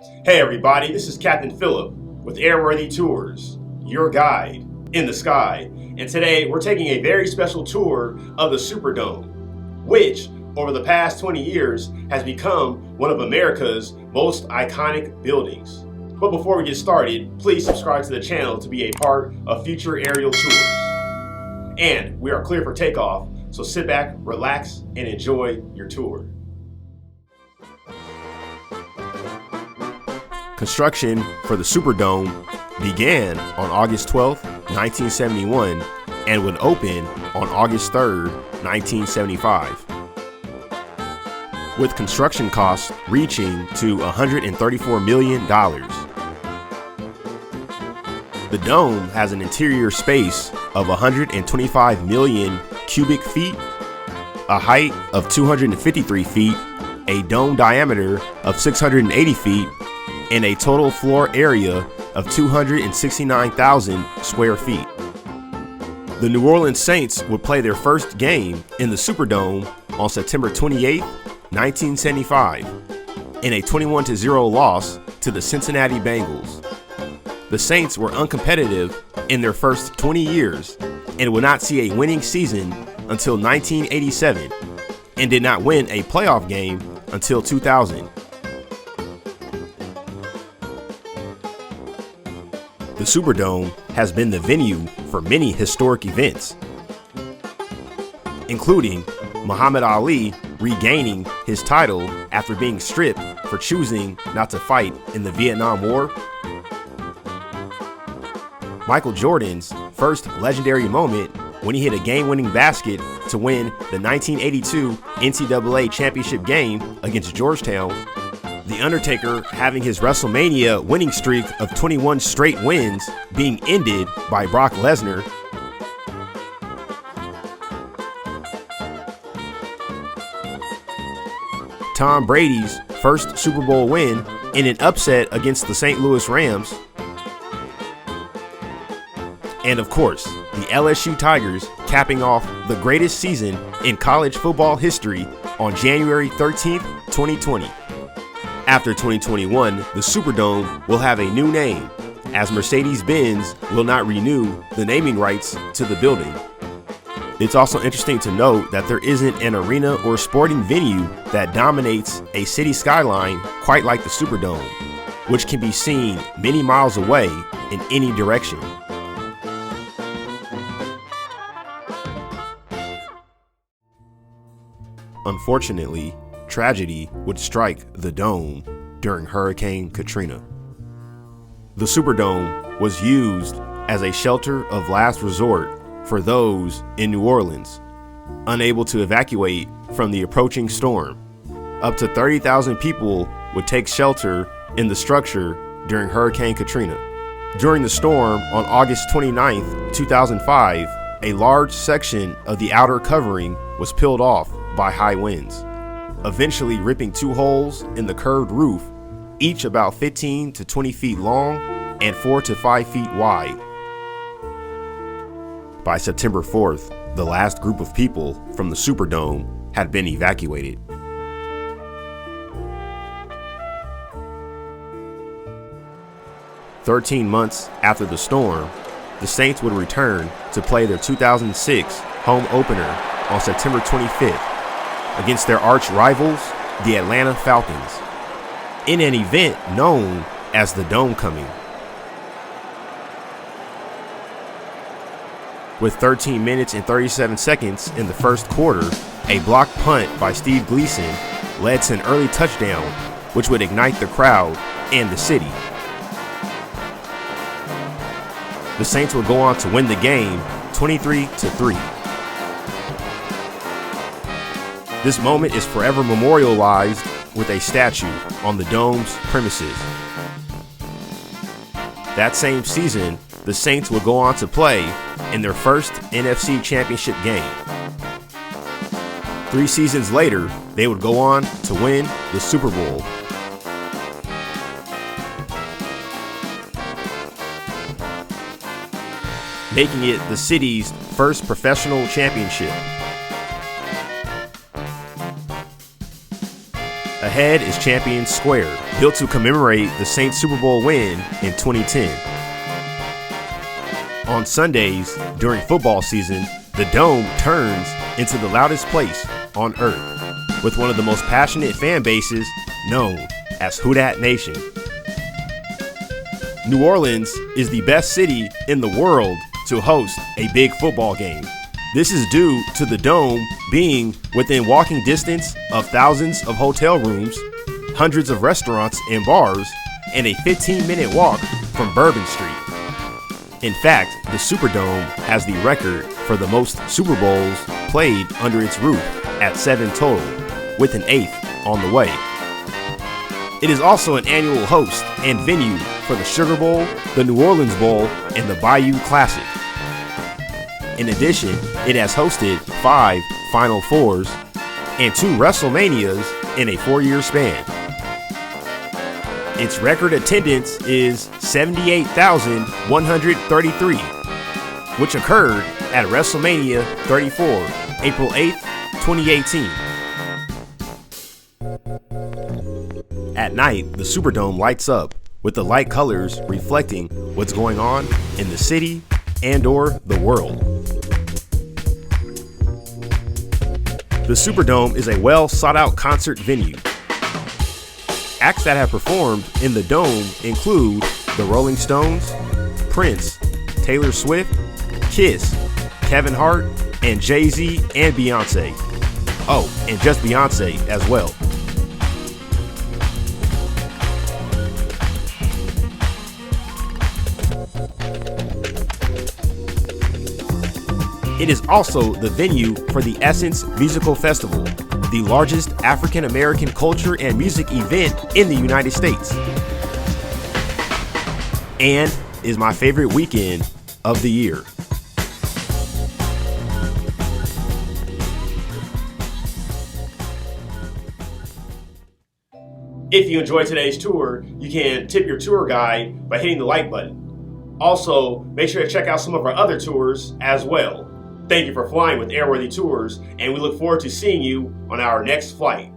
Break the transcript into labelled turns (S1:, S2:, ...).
S1: Hey everybody, this is Captain Phillip with Airworthy Tours, your guide in the sky. And today we're taking a very special tour of the Superdome, which over the past 20 years has become one of America's most iconic buildings. But before we get started, please subscribe to the channel to be a part of future aerial tours. And we are clear for takeoff, so sit back, relax, and enjoy your tour. Construction for the Superdome began on August 12, 1971 and would open on August 3, 1975. With construction costs reaching to $134 million. The dome has an interior space of 125 million cubic feet, a height of 253 feet, a dome diameter of 680 feet, and a total floor area of 269,000 square feet. The New Orleans Saints would play their first game in the Superdome on September 28, 1975, in a 21-0 loss to the Cincinnati Bengals. The Saints were uncompetitive in their first 20 years and would not see a winning season until 1987 and did not win a playoff game until 2000. The Superdome has been the venue for many historic events, including Muhammad Ali regaining his title after being stripped for choosing not to fight in the Vietnam War, Michael Jordan's first legendary moment when he hit a game-winning basket to win the 1982 NCAA championship game against Georgetown, The Undertaker having his WrestleMania winning streak of 21 straight wins being ended by Brock Lesnar, Tom Brady's first Super Bowl win in an upset against the St. Louis Rams, and of course, the LSU Tigers capping off the greatest season in college football history on January 13th, 2020. After 2021, the Superdome will have a new name, as Mercedes-Benz will not renew the naming rights to the building. It's also interesting to note that there isn't an arena or sporting venue that dominates a city skyline quite like the Superdome, which can be seen many miles away in any direction. Unfortunately, tragedy would strike the dome during Hurricane Katrina. The Superdome was used as a shelter of last resort for those in New Orleans, unable to evacuate from the approaching storm. Up to 30,000 people would take shelter in the structure during Hurricane Katrina. During the storm on August 29, 2005, a large section of the outer covering was peeled off by high winds, eventually ripping two holes in the curved roof, each about 15 to 20 feet long and 4 to 5 feet wide. By September 4th, the last group of people from the Superdome had been evacuated. "13 months after the storm, the Saints would return to play their 2006 home opener on September 25th against their arch rivals, the Atlanta Falcons, in an event known as the Dome Coming. With 13 minutes and 37 seconds in the first quarter, a blocked punt by Steve Gleason led to an early touchdown, which would ignite the crowd and the city. The Saints would go on to win the game 23-3. This moment is forever memorialized with a statue on the Dome's premises. That same season, the Saints would go on to play in their first NFC Championship game. 3 seasons later, they would go on to win the Super Bowl. Making it the city's first professional championship. ahead is Champions Square, built to commemorate the Saints Super Bowl win in 2010. On Sundays, during football season, the Dome turns into the loudest place on earth, with one of the most passionate fan bases known as Who Dat Nation. New Orleans is the best city in the world to host a big football game. This is due to the Dome being within walking distance of thousands of hotel rooms, hundreds of restaurants and bars, and a 15-minute walk from Bourbon Street. In fact, the Superdome has the record for the most Super Bowls played under its roof at 7 total, with an 8th on the way. It is also an annual host and venue for the Sugar Bowl, the New Orleans Bowl, and the Bayou Classic. In addition, it has hosted 5 Final Fours and 2 WrestleManias in a 4-year span. Its record attendance is 78,133, which occurred at WrestleMania 34, April 8th, 2018. At night, the Superdome lights up with the light colors reflecting what's going on in the city and/or the world. The Superdome is a well sought out concert venue. Acts that have performed in the Dome include the Rolling Stones, Prince, Taylor Swift, Kiss, Kevin Hart, and Jay-Z and Beyonce. Oh, and just Beyonce as well. It is also the venue for the Essence Musical Festival, the largest African American culture and music event in the United States, and is my favorite weekend of the year. If you enjoyed today's tour, you can tip your tour guide by hitting the like button. Also, make sure to check out some of our other tours as well. Thank you for flying with Airworthy Tours, and we look forward to seeing you on our next flight.